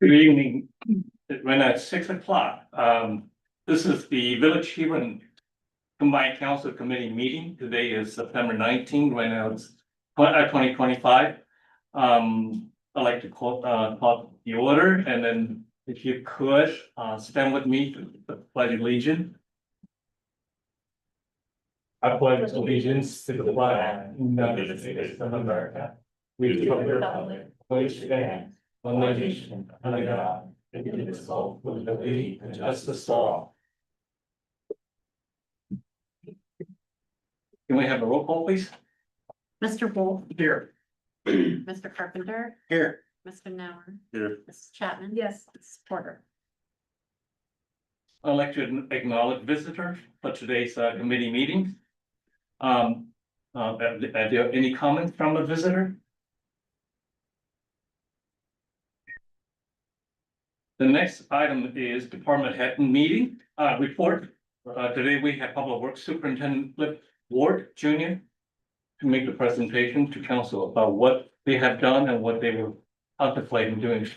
Good evening. It went at 6 o'clock. This is the Village Hebron Combined Council Committee meeting. Today is September 19th. Right now it's 2025. I'd like to call the order, and then if you could stand with me to the pledge of allegiance. I pledge allegiance to the flag of the United States of America. We to the republic which stands one nation under God, indivisible, with liberty and justice for all. Can we have a roll call, please? Mr. Wolf, Here. Mr. Carpenter, Here. Mr. Nauer, Here. Mrs. Chapman. Yes. Mrs. Porter. I'd like to acknowledge visitors for today's committee meeting. Are there any comments from a visitor? The next item is department head meeting report. Today we have Public Works Superintendent Flip Ward Jr. to make the presentation to council about what they have done and what they were contemplating doing.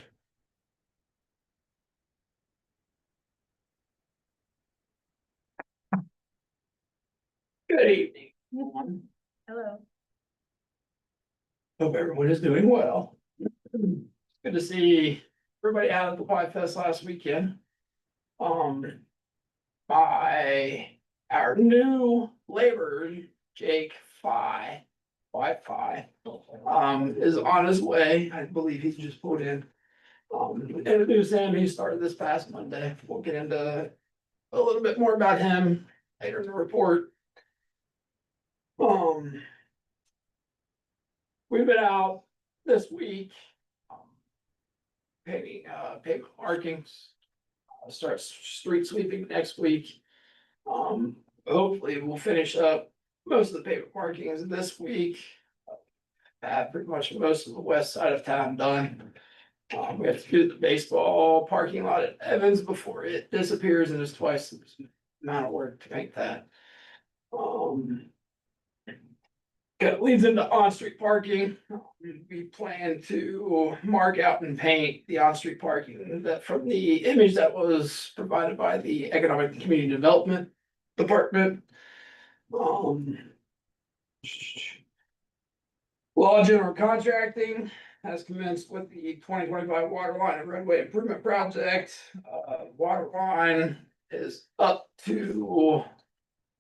Good evening, everyone. Hello. Hope everyone is doing well. Good to see everybody out at the Pie Fest last weekend. Our new laborer, Jake Fi, is on his way. I believe he's just put in. Introduce him. He started this past Monday. We'll get into a little bit more about him later in the report. We've been out this week. Paving markings. Start street sweeping next week. Hopefully we'll finish up most of the pavement markings this week. Have pretty much most of the west side of town done. We have to do the baseball parking lot at Evans before it disappears, and it's twice the amount of work to make that. That leads into on-street parking. We plan to mark out and paint the on-street parking that from the image that was provided by the Economic and Community Development Department. Law General Contracting has commenced with the 2025 water line and roadway improvement project. Water line is up to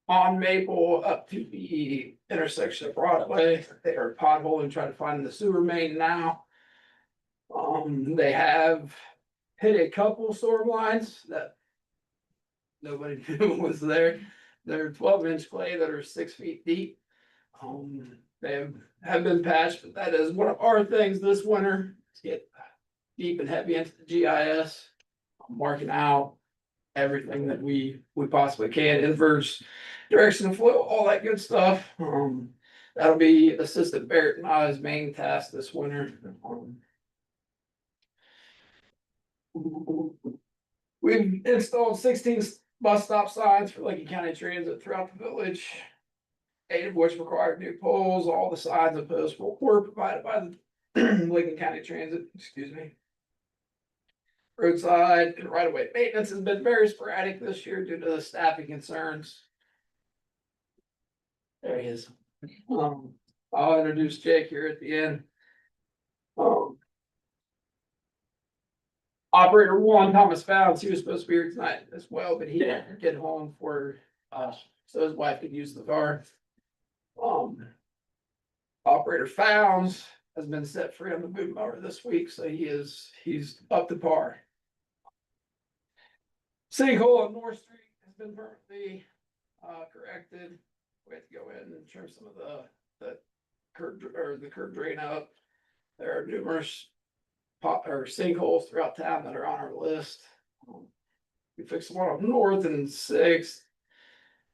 on Maple up to the intersection of Broadway. They are potholing, trying to find the sewer main now. They have hit a couple storm lines that nobody knew was there. They're 12-inch clay that are 6 feet deep. They have been patched, but that is one of our things this winter. To get deep and heavy into the GIS. Marking out everything that we possibly can, inverse direction of flow, all that good stuff. That'll be Assistant Barrett and I's main task this winter. We've installed 16 bus stop signs for Lincoln County Transit throughout the village. 8 of which required new poles. All the signs and posts were provided by the Lincoln County Transit, excuse me. Roadside and right-of-way maintenance has been very sporadic this year due to the staffing concerns. There he is. I'll introduce Jake here at the end. Operator 1, Thomas Founds, he was supposed to be here tonight as well, but he didn't get home for so his wife could use the car. Operator Founds has been set free on the boom mower this week, so he's up to par. Sinkhole on North Street has been permanently corrected. We have to go in and trim some of the curb drain up. There are numerous sinkholes throughout town that are on our list. We fixed one up north and 6th.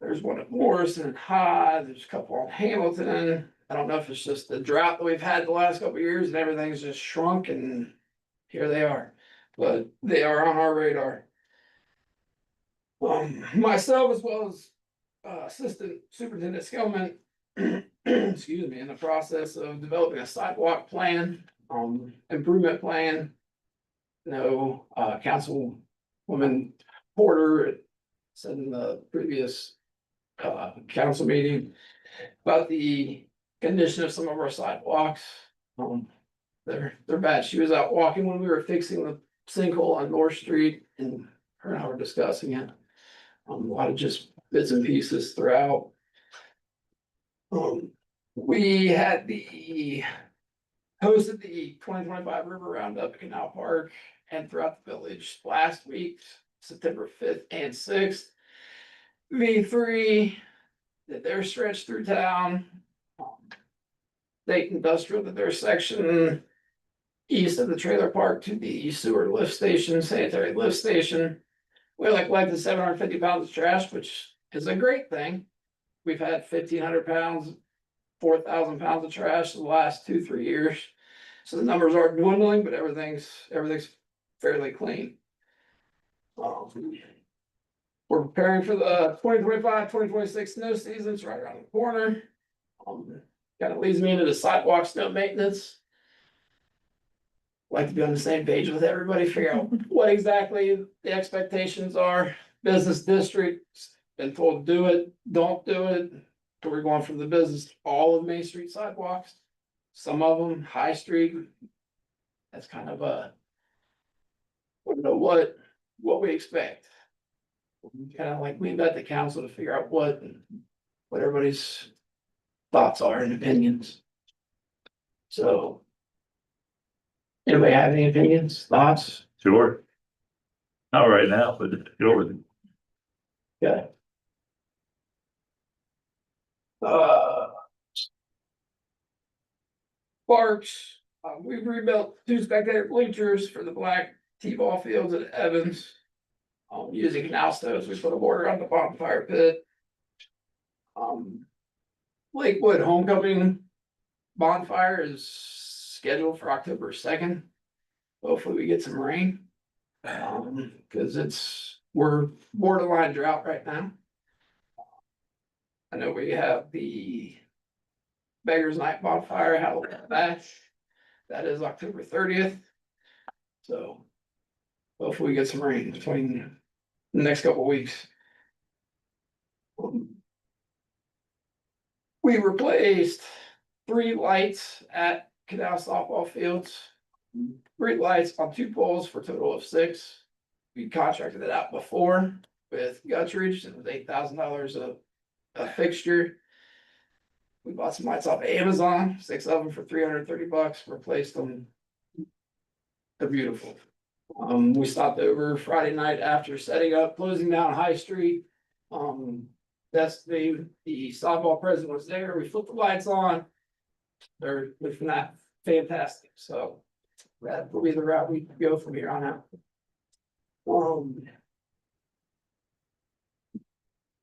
There's one at Morrison and High. There's a couple on Hamilton. I don't know if it's just the drought that we've had the last couple of years and everything's just shrunk, and here they are. But they are on our radar. Myself as well as Assistant Superintendent Skillman, excuse me, in the process of developing a sidewalk plan, improvement plan know, Councilwoman Porter said in the previous council meeting about the condition of some of our sidewalks. They're bad. She was out walking when we were fixing the sinkhole on North Street and her and I were discussing it. A lot of just bits and pieces throughout. We had hosted the 2025 River Roundup at Canal Park and throughout the village last week, September 5th and 6th. V3 did their stretch through town. State Industrial did their section east of the trailer park to the sewer lift station, sanitary lift station. We collected 750 pounds of trash, which is a great thing. We've had 1,500 pounds, 4,000 pounds of trash in the last 2-3 years. So the numbers are dwindling, but everything's fairly clean. We're preparing for the 2025-2026 snow season. It's right around the corner. Kind of leads me into the sidewalk snow maintenance. Like to be on the same page with everybody, figure out what exactly the expectations are. Business districts been told do it, don't do it. So we're going from the business, all of Main Street sidewalks. Some of them, High Street. That's kind of I don't know what we expect. Kind of like leave that to council to figure out what everybody's thoughts are and opinions. So. Anybody have any opinions, thoughts? Sure. Not right now, but sure. Yeah. Parks, we've rebuilt 2 spectator bleachers for the black T-ball fields at Evans. Using canal stoves, we put a border on the bonfire pit. Lakewood Homecoming bonfire is scheduled for October 2nd. Hopefully we get some rain. Cause we're borderline drought right now. I know we have the Beggars Night bonfire, Halloween bash. That is October 30th. So hopefully we get some rain between the next couple of weeks. We replaced 3 lights at Canal softball fields. 3 lights on 2 poles for a total of 6. We contracted it out before with Guttridge. It was $8,000 a fixture. We bought some lights off Amazon, 6 of them for $330, replaced them. They're beautiful. We stopped over Friday night after setting up, closing down High Street. That's the softball president was there. We flipped the lights on. They're fantastic. So that will be the route we go from here on out.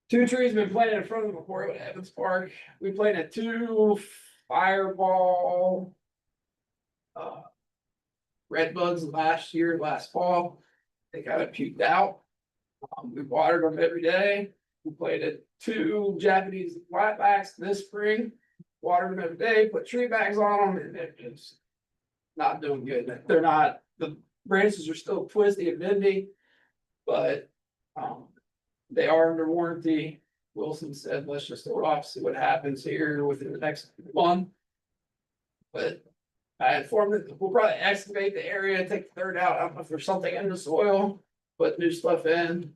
2 trees been planted in front of the Memorial at Evans Park. We planted 2 fireball red buds last fall. They got it puked out. We watered them every day. We planted 2 Japanese flatbacks this spring. Watered them every day, put tree bags on them, and it's not doing good. They're not, the branches are still twisty and bendy, but they are under warranty. Wilson said, let's just hold off, see what happens here within the next month. But I informed that we'll probably excavate the area, take the dirt out. I don't know if there's something in the soil, put new stuff in.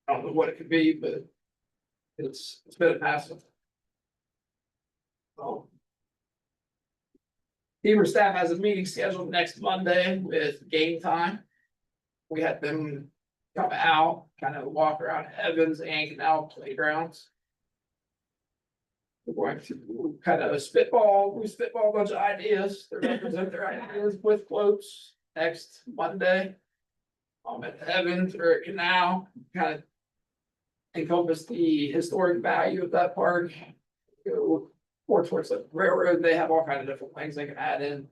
I don't know what it could be, but it's been a hassle. Hebron staff has a meeting scheduled next Monday with Game Time. We had them come out, kind of walk around Evans and Canal playgrounds. We're going to kind of spitball a bunch of ideas. They're going to present their ideas with quotes next Monday. At Evans or at Canal, kind of encompass the historic value of that park. Go more towards the railroad. They have all kinds of different things they can add in.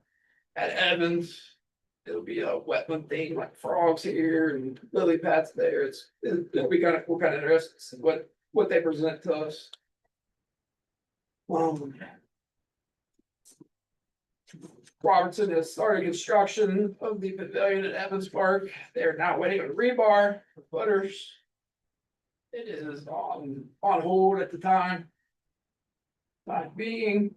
At Evans, it'll be a wetland thing like frogs here and lily pads there. It'll be kind of cool, kind of interesting what they present to us. Robertson has started construction of the pavilion at Evans Park. They are now waiting on rebar for footers. It is on hold at the time. Time being.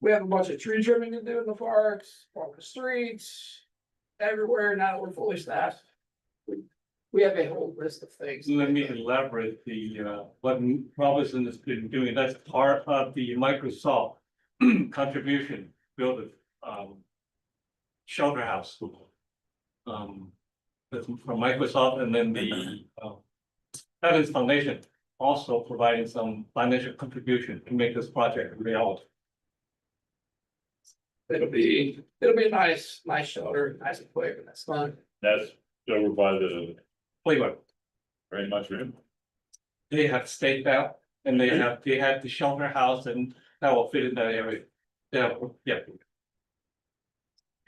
We have a bunch of tree trimming to do in the parks, along the streets, everywhere. Now that we're fully staffed. We have a whole list of things. Let me elaborate what Robinson has been doing. That's part of the Microsoft contribution, build a shelter house. That's from Microsoft, and then the Evans Foundation also providing some financial contribution to make this project a reality. It'll be a nice shelter, nice and quick, and that's fun. That's over by the Playground. very much room. They have staked out and they have the shelter house and that will fit in that area. Yeah.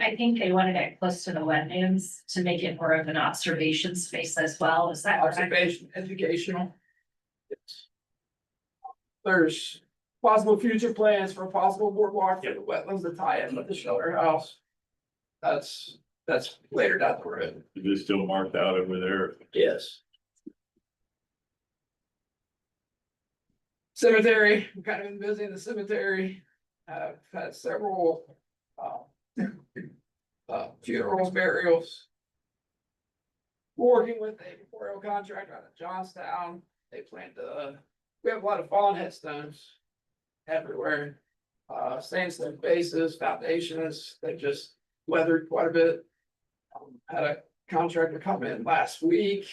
I think they wanted it close to the wetlands to make it more of an observation space as well. Is that correct? Observation, educational. Yes. There's possible future plans for a possible boardwalk for the wetlands to tie in with the shelter house. That's later down the road. Is it still marked out over there? Yes. Cemetery, I'm kind of been busy in the cemetery. I've had several funerals, burials. Working with a memorial contractor out of Johnstown. They plan to, we have a lot of fallen headstones everywhere. Sandstone bases, foundations, they just weathered quite a bit. Had a contractor come in last week.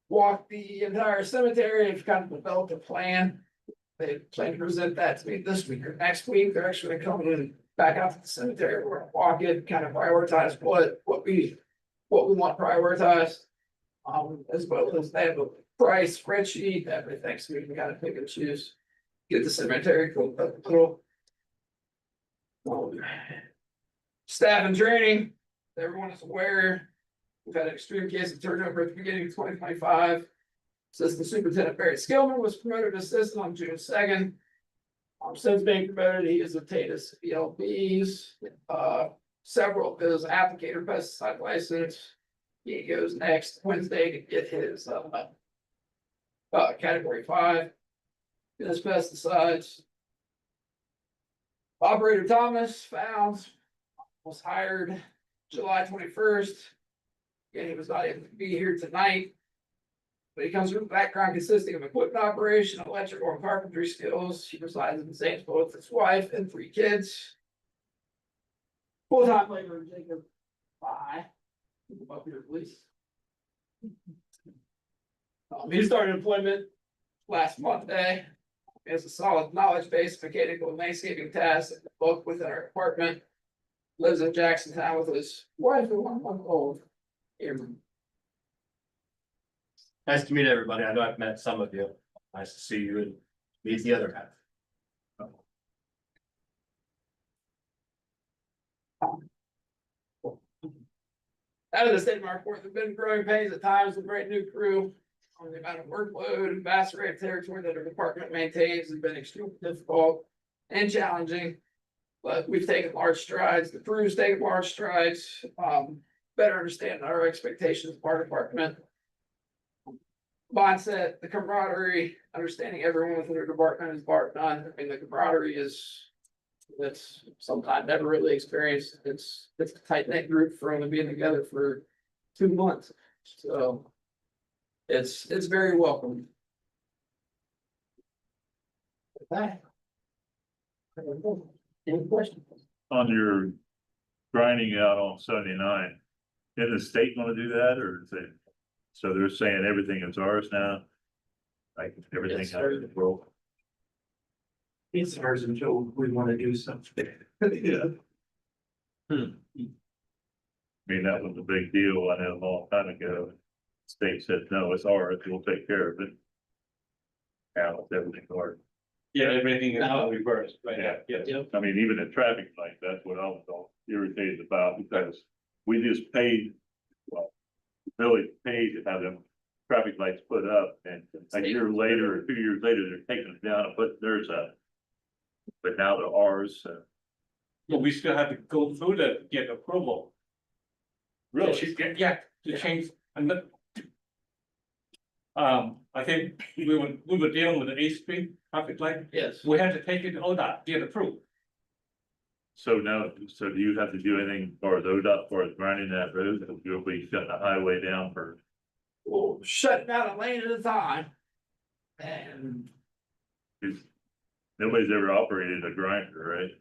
Walked the entire cemetery, have kind of developed a plan. They plan to present that to me this week or next week. They're actually coming back out to the cemetery. We're gonna walk it, kind of prioritize what we want prioritized. As well as they have a price spreadsheet, everything, so we can kind of pick and choose. Get the cemetery cleaned up a little. Staff and training, everyone is aware. We've had an extreme case of turnover at the beginning of 2025. Assistant Superintendent Barry Skillman was promoted to assistant on June 2nd. Since being promoted, he has obtained his ELBs, several of his applicator pesticide license. He goes next Wednesday to get his category 5. His pesticides. Operator Thomas found, was hired July 21st. Again, he was not able to be here tonight. But he comes from a background consisting of equipment operation, electrical and carpentry skills. He resides in Zanesville with his wife and 3 kids. Full-time laborer Jacob Bye. Up here, please. He started employment last Monday. He has a solid knowledge base, mechanical and landscaping tasks, both within our department. Lives in Jacksontown with his wife and 1-month-old. Nice to meet everybody. I know I've met some of you. Nice to see you and meet the other half. Out of the state of my report, there've been growing pains at times with great new crew. On the amount of workload and vast array of territory that our department maintains has been extremely difficult and challenging. But we've taken large strides. The crew's taken large strides. Better understanding our expectations of our department. Mindset, the camaraderie, understanding everyone within our department is bar none. I mean, the camaraderie is, that's sometimes never really experienced. It's a tight knit group for only being together for 2 months. So it's very welcome. With that. Any questions? On your grinding out on 79, is the state gonna do that, or is it? So they're saying everything is ours now? Like everything Yes, out of the world? It's ours until we want to do something. Yeah. I mean, that was a big deal, I know a long time ago. State said, no, it's ours, we'll take care of it. Now it's everything ours. Yeah, everything is now reversed, right? Yeah. I mean, even at traffic lights, that's what I was all irritated about, because we just paid, well, really paid to have them traffic lights put up, and a year later or 2 years later, they're taking them down and put, there's a but now they're ours, so. But we still have to go through to get approval. Really? Yeah, to change, and then. I think we were dealing with the 8th Street traffic light, Yes. we had to take it to ODOT, get approved. So now, so do you have to do anything for the ODOT for running that road? You'll be shutting the highway down for, We'll shut down a lane at a time. And because nobody's ever operated a grinder, right?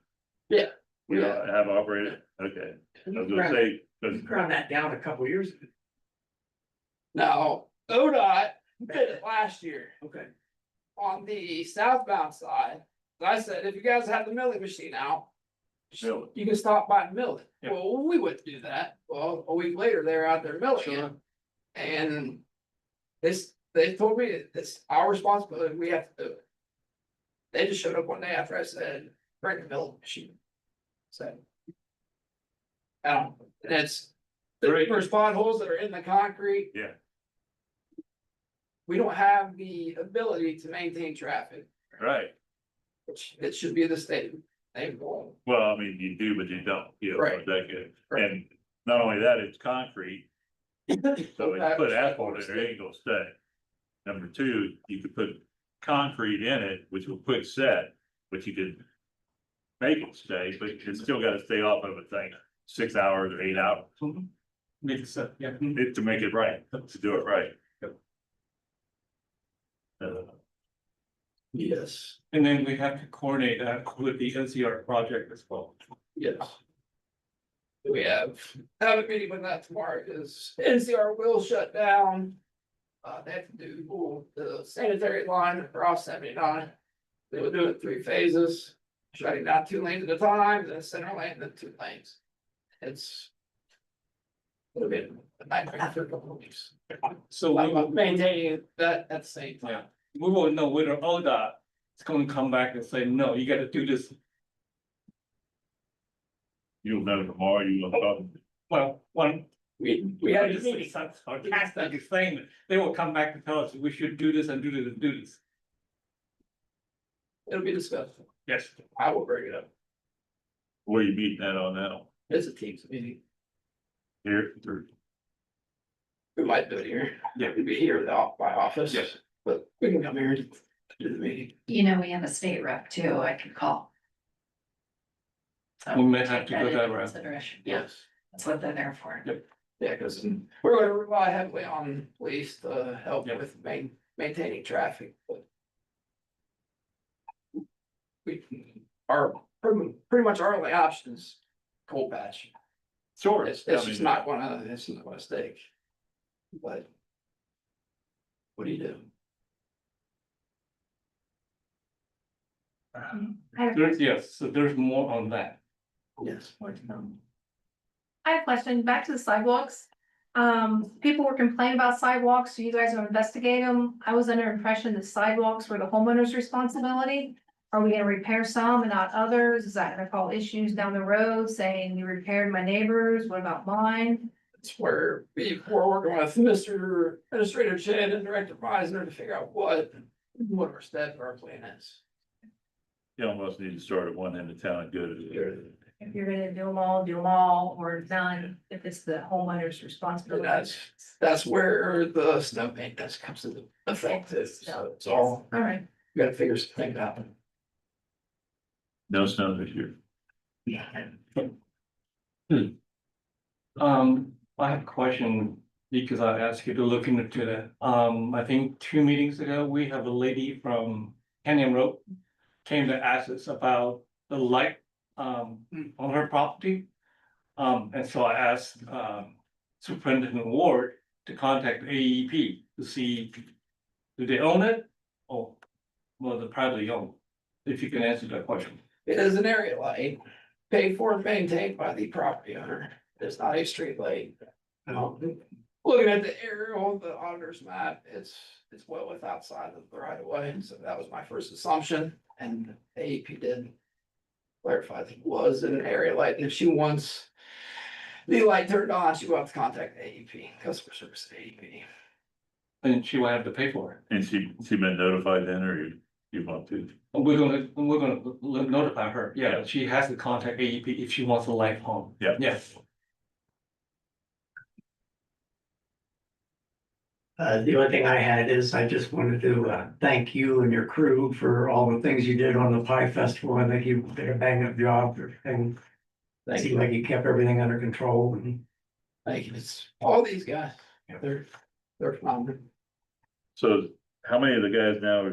Yeah. You know, have operated, okay. I was gonna say, because Ground that down a couple years ago. now, ODOT did it last year Okay. on the southbound side. I said, if you guys have the milling machine out, Mill it. you can stop by and mill it. Yeah. Well, we wouldn't do that. Well, a week later, they're out there milling it. Sure. And they told me it's our responsibility, we have to do it. They just showed up one day after I said, bring the milling machine. So. It's, there's potholes that are in the concrete. Yeah. We don't have the ability to maintain traffic, right, which it should be the state. They go. well, I mean, you do, but you don't, you know, Right. that good. Right. And not only that, it's concrete. So if you put asphalt in there, it ain't gonna stay. Number two, you could put concrete in it, which will quick set, but you could make it stay, but it's still gotta stay off of a thing, 6 hours or 8 hours, Make it set, yeah. to make it right, to do it right. Yes, And then we have to coordinate that with the NCR project as well. yes. We have a meeting with that tomorrow, because NCR will shut down. They have to do the sanitary line across 79. They will do it in 3 phases, shutting down 2 lanes at a time, then center lane, then 2 lanes. It's. It'll be a nightmare for a couple of weeks. So we will, Maintaining that at the same time. yeah, we will know whether ODOT is gonna come back and say, no, you gotta do this. You'll know tomorrow, you will talk. Well, one. We had a just meeting. sarcastic is saying that they will come back and tell us we should do this and do this and do this. It'll be discussed. Yes. I will bring it up. Where you meeting that on now? It's a team's meeting. Here, or We might do it here. Yeah. We'd be here at my office. Yes. But we can come here to do the meeting. You know, we have a state rep too, I could call. So We may have take to go into that route. consideration. Yeah, that's what they're there for. Yep. Yeah, because we're gonna rely heavily on police to help Yep. with maintaining traffic, but. We are pretty much our only option is cold patch. sure. It's I just mean, not it's not gonna stake. But. What do you do? There's, yes, so there's more on that. Yes. I have a question, back to the sidewalks. People were complaining about sidewalks, so you guys will investigate them. I was under impression that sidewalks were the homeowner's responsibility. Are we gonna repair some and not others? Is that gonna cause issues down the road, saying you repaired my neighbors, what about mine? It's where we're working with Mr. Administrator Chen and Director Meisner to figure out what our step our plan is. You almost need to start at one end of town and go to the other. If you're gonna do them all, or none, if it's the homeowner's And responsibility. that's where the snow maintenance comes into effect. So it's all, All right, we gotta figure some things out. No snow this year. I have a question because I asked you to look into that. I think 2 meetings ago, we have a lady from Canyon Road. Came to ask us about the light, on her property. And so I asked, Superintendent Ward to contact AEP to see, do they own it? Oh, well, they're privately owned, if you can answer that question. It is an area light paid for and maintained by the property owner. It's not a street light. Looking at the aerial, the auditor's map, it's well with outside of the right of way. So that was my first assumption, and AEP did clarify that it was an area light. And if she wants the light turned on, she will have to contact AEP, customer service at AEP. And she will have to pay for it. And she been notified then, or you? You want to? We're gonna notify her, yeah, she has to contact AEP if she wants a life home. Yeah. Yes. The only thing I had is I just wanted to thank you and your crew for all the things you did on the Pie Festival. I think you did a bang up job and it seemed like you kept everything under control and Like, it's all these guys, they're phenomenal. So how many of the guys now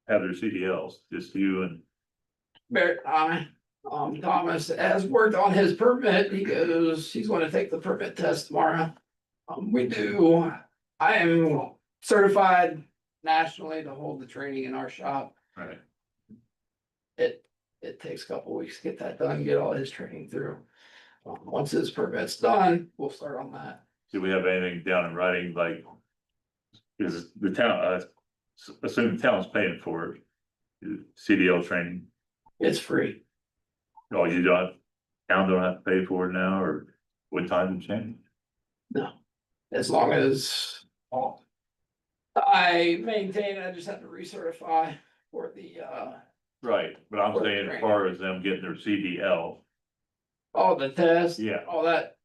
have their CDLs? Just you and, Barrett and Thomas has worked on his permit. He's gonna take the permit test tomorrow. I am certified nationally to hold the training in our shop. right, It takes a couple weeks to get that done, get all his training through. Once his permit's done, we'll start on that. do we have anything down in writing, like? Is the town, assume the town's paying for it, CDL training, It's free. oh, you don't, town don't have to pay for it now, or what time to change? No, as long as I maintain, I just have to recertify for the, Right, but I'm saying as far as them getting their CDL, the test. Yeah. All that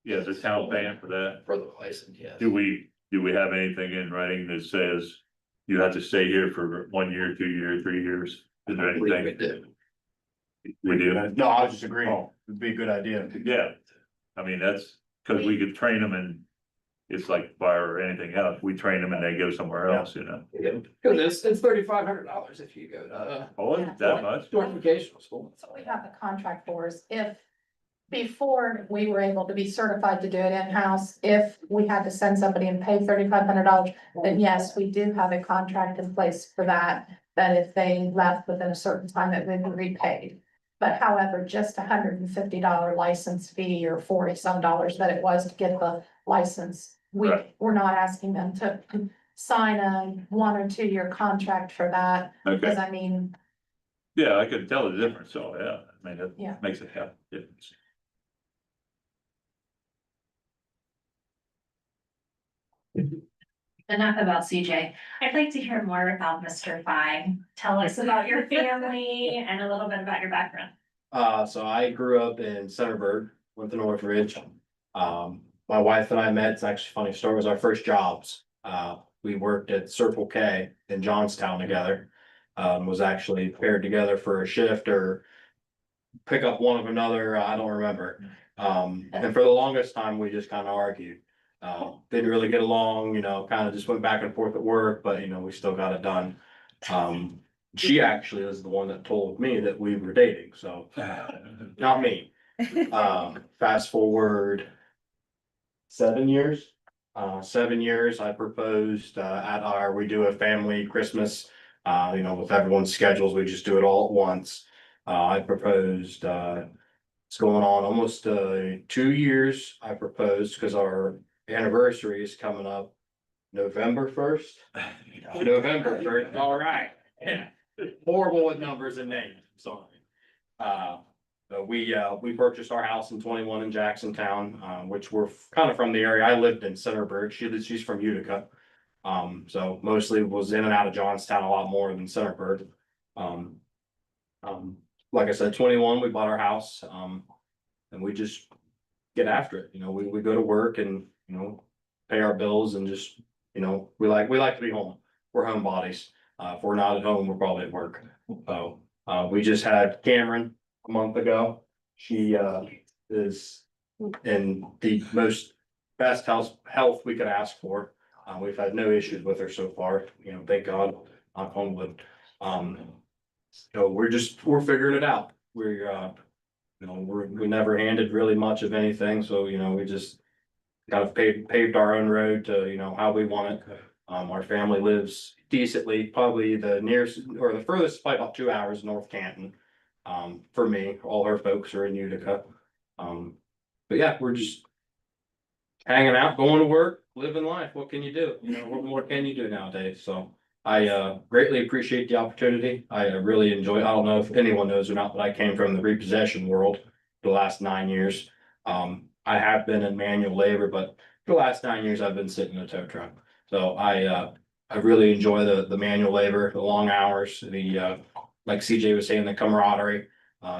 yeah, is the town paying for that? for the license, yes. Do we have anything in writing that says you have to stay here for 1 year, 2 years, 3 years? Is there I believe we anything? do. We do, No, I was just agreeing, it'd be a good idea. yeah, I mean, that's, cause we could train them and it's like fire or anything else, we train them and they go somewhere else, you know? Yeah, cause it's $3,500 if you go to Oh, is it that much? joint vocational school. So we have the contract for is if, before we were able to be certified to do it in-house, if we had to send somebody and pay $3,500, then yes, we do have a contract in place for that. That if they left within a certain time, it would be repaid. But however, just $150 license fee or 40 some dollars that it was to get the license. Right. We're not asking them to sign a 1 or 2 year contract for that, Okay, because I mean, yeah, I could tell the difference, so, yeah, I mean, Yeah. it makes a hell of a difference. Enough about CJ. I'd like to hear more about Mr. Fine. Tell us about your family and a little bit about your background. So I grew up in Centerburg, went to Northridge. My wife and I met, it's actually a funny story, it was our first jobs. We worked at Circle K in Johnstown together. Was actually paired together for a shift or pick up one of another, I don't remember. And for the longest time, we just kind of argued. Didn't really get along, you know, kind of just went back and forth at work, but you know, we still got it done. She actually is the one that told me that we were dating, so not me. Fast forward 7 years. 7 years, I proposed we do a family Christmas, you know, with everyone's schedules, we just do it all at once. I proposed, it's going on almost 2 years. I proposed because our anniversary is coming up November 1st. November 1st, all right. Yeah. Horrible with numbers and names, sorry. We purchased our house in 21 in Jacksontown, which we're kind of from the area. I lived in Centerburg. She's from Utica. So mostly was in and out of Johnstown a lot more than Centerburg. Like I said, 21, we bought our house, and we just get after it. You know, we go to work and, you know, pay our bills and just, you know, we like to be home. We're homebodies. If we're not at home, we're probably at work. So, we just had Cameron a month ago. She, is in the best health we could ask for. We've had no issues with her so far, you know, thank God, knock on wood. So we're figuring it out. You know, we never handed really much of anything, so, you know, we just kind of paved our own road to, you know, how we want it. Our family lives decently, probably the nearest or the furthest, is probably about 2 hours north Canton. For me, all her folks are in Utica. But yeah, we're just hanging out, going to work, living life. What can you do? You know, what more can you do nowadays? So I greatly appreciate the opportunity. I really enjoy, I don't know if anyone knows or not, but I came from the repossession world for the last 9 years. I have been in manual labor, but for the last 9 years, I've been sitting in a tow truck. So I I really enjoy the manual labor, the long hours, like CJ was saying, the camaraderie.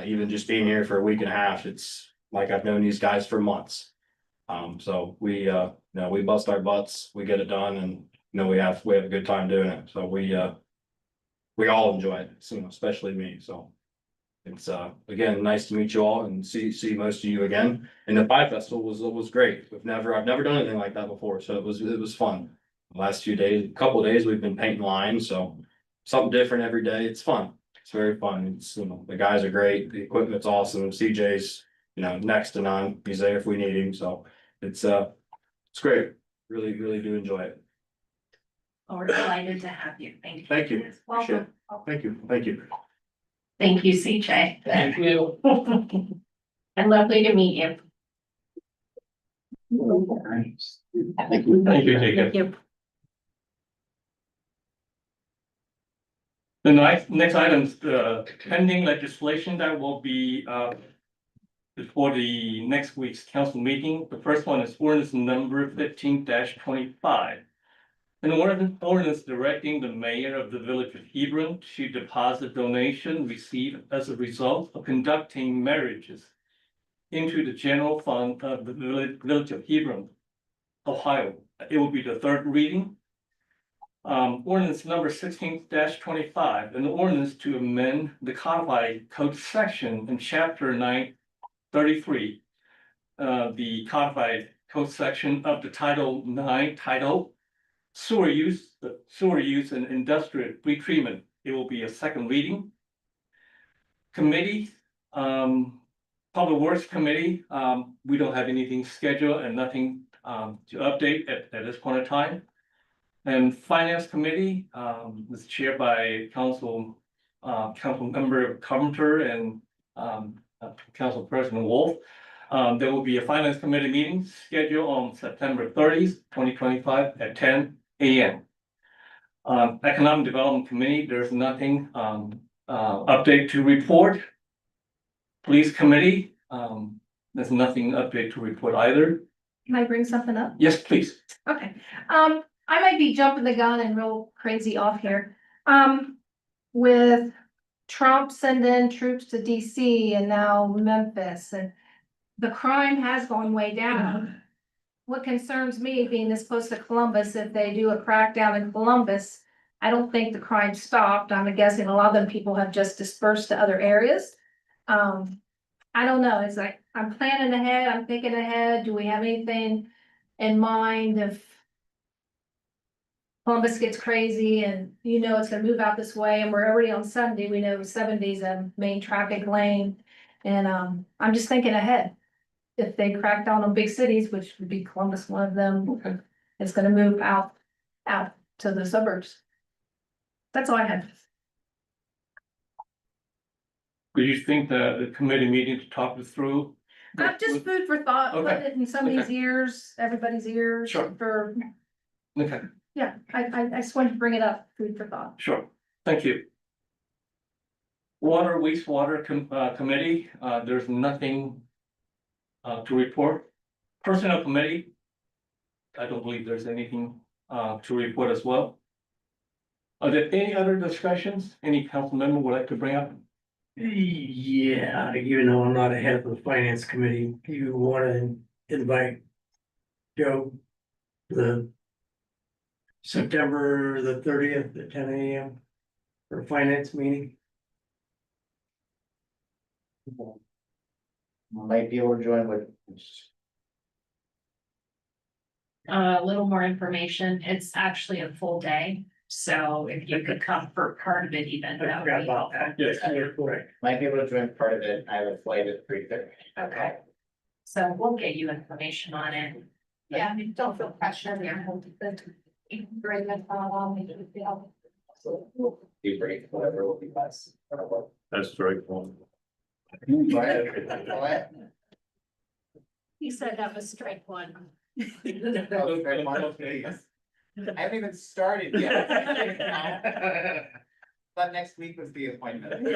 Even just being here for a week and a half, it's like I've known these guys for months. So we, we bust our butts, we get it done, and, we have a good time doing it. So we all enjoy it, especially me, so. It's again, nice to meet you all and see most of you again. And the Pie Festival was great. I've never done anything like that before, so it was fun. The last few days, a couple of days, we've been painting lines, so something different every day. It's fun. It's very fun. It's, the guys are great, the equipment's awesome, CJ's, next to none. He's there if we need him, so it's great. Really do enjoy it. Oh, we're delighted to have you. Thank you. Thank you. Appreciate it. Welcome. Thank you. Thank you, CJ. Thank you. And lovely to meet you. Thank you, Jacob. Thank you. The next item is the pending legislation that will be before the next week's council meeting. The first one is ordinance number 15-25. An ordinance directing the mayor of the village of Hebron to deposit donation received as a result of conducting marriages into the general fund of the village of Hebron, Ohio. It will be the third reading. Ordinance number 16-25, an ordinance to amend the codified code section in chapter 933. The codified code section of the Title 9 title sewer use and industrial retreatment. It will be a second reading. Committee, Public Works Committee, we don't have anything scheduled and nothing to update at this point in time. And Finance Committee is chaired by Council Member Carpenter and Council President Wolf. There will be a Finance Committee meeting scheduled on September 30th, 2025 at 10 a.m. Economic Development Committee, there's nothing update to report. Police Committee, there's nothing update to report either. Can I bring something up? Yes, please. Okay, I might be jumping the gun and real crazy off here. With Trump sending troops to DC and now Memphis, and the crime has gone way down. What concerns me, being this close to Columbus, if they do a crackdown in Columbus, I don't think the crime stopped. I'm guessing a lot of them people have just dispersed to other areas. I don't know, it's like, I'm planning ahead, I'm thinking ahead, do we have anything in mind if Columbus gets crazy and it's gonna move out this way, and we're already on 70, we know 70 is a main traffic lane. And I'm just thinking ahead. If they crack down on big cities, which would be Columbus, one of them, it's gonna move out to the suburbs. That's all I had. Do you think the committee meeting to talk this through? Just food for thought, put Okay. it in somebody's Okay. ears, everybody's ears. Sure. For, Okay, yeah, I just wanted to bring it up, food for thought. sure. Thank you. Water wastewater committee, there's nothing to report. Personnel committee, I don't believe there's anything to report as well. Are there any other discussions any council member would like to bring up? Yeah, I'm not ahead of the finance committee. You wanna invite Joe to the September the 30th at 10 a.m. for a finance meeting? Might be able to join with. A little more information. It's actually a full day. So if you could come for part of it even, that would be helpful. Yes. Correct. Might be able to join part of it. I have a flight at 3:30. Okay. So we'll get you information on it. Yeah, don't feel pressure. Bring that on me. Be break, whatever will be best. That's very cool. What? He said that was strike one. I haven't even started yet. But next week was the appointment.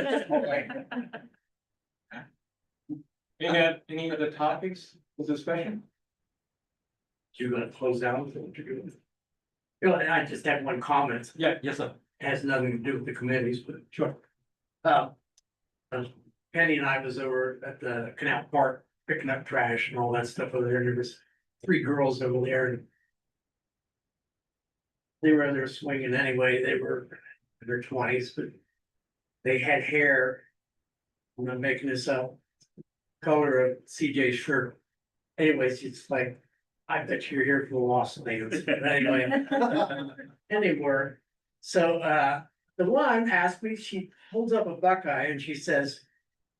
Any other topics for discussion? You're gonna close out. know, and I just have one comment. Yeah, yes, sir. Has nothing to do with the committees, but. Sure. Penny and I was over at the Canal Park picking up trash and all that stuff over there, and there was 3 girls over there. And they were in there swinging anyway, they were in their 20s, but they had hair. I'm not making this up, color of CJ's shirt. Anyways, it's like, I bet you're here for the Los Angeles, but anyway. Anyway, so the one asked me, she holds up a Buckeye and she says,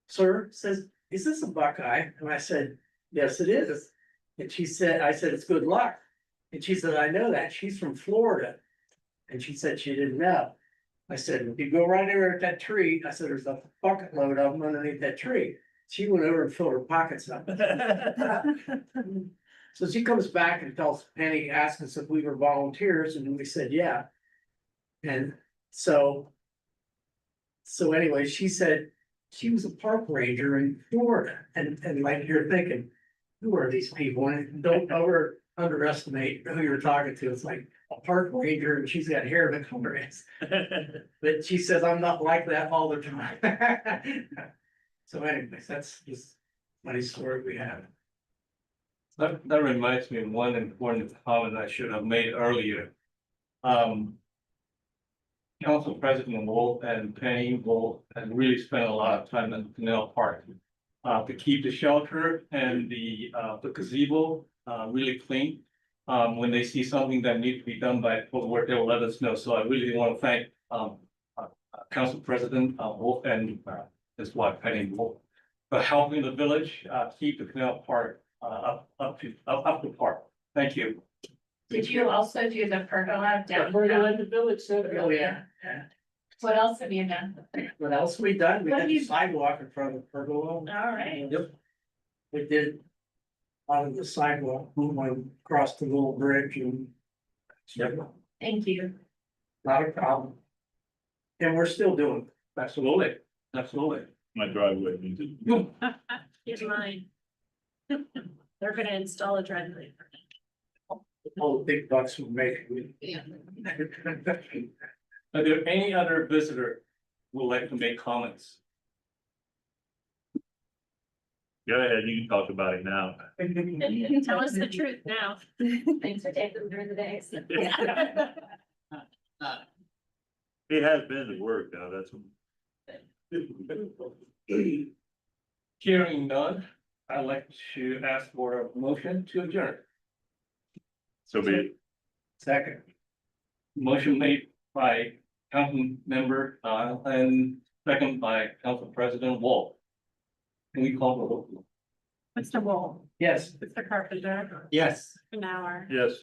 "Sir," says, "is this a Buckeye?" And I said, "Yes, it is." And she said, I said, "It's good luck." And she said, "I know that, she's from Florida." And she said she didn't know. I said, "If you go right over at that tree," I said, "there's a bucket load of them underneath that tree." She went over and filled her pockets up. So she comes back and tells Penny, asked us if we were volunteers, and we said, yeah. And so anyway, she said she was a park ranger in Florida, and like you're thinking, who are these people? And don't underestimate who you're talking to. It's like a park ranger and she's got hair that color is. But she says, "I'm not like that all the time." So anyways, that's just a funny story we have. That reminds me of one important comment I should have made earlier. Council President Wolf and Penny Wolf had really spent a lot of time in Canal Park. To keep the shelter and the gazebo, really clean. When they see something that needs to be done by full work, they will let us know. So I really want to thank, Council President Wolf and his wife Penny Wolf for helping the village, keep the Canal Park, up the park. Thank you. Did you also do the pergola downtown? The village, so. Oh, yeah. What else have you done? What else we done? We What did have the you- sidewalk in front of the pergola. All right. Yep. We did on the sidewalk, we went across the little bridge and. Yep, Thank you. not a problem. And we're still doing. Absolutely, absolutely. My driveway needs it. Here's mine. They're gonna install a driveway. All the big bucks we make. Are there any other visitor who would like to make comments? Go ahead, you can talk about it now. Tell us the truth now. Thanks for taking them through the days. It has been the work now, that's. Hearing none, I'd like to ask for a motion to adjourn. So be it. Second. Motion made by council member, and second by council president Wolf. Can we call the roll? Mr. Wolf, Yes. Mr. Carpenter, Yes. an hour. Yes.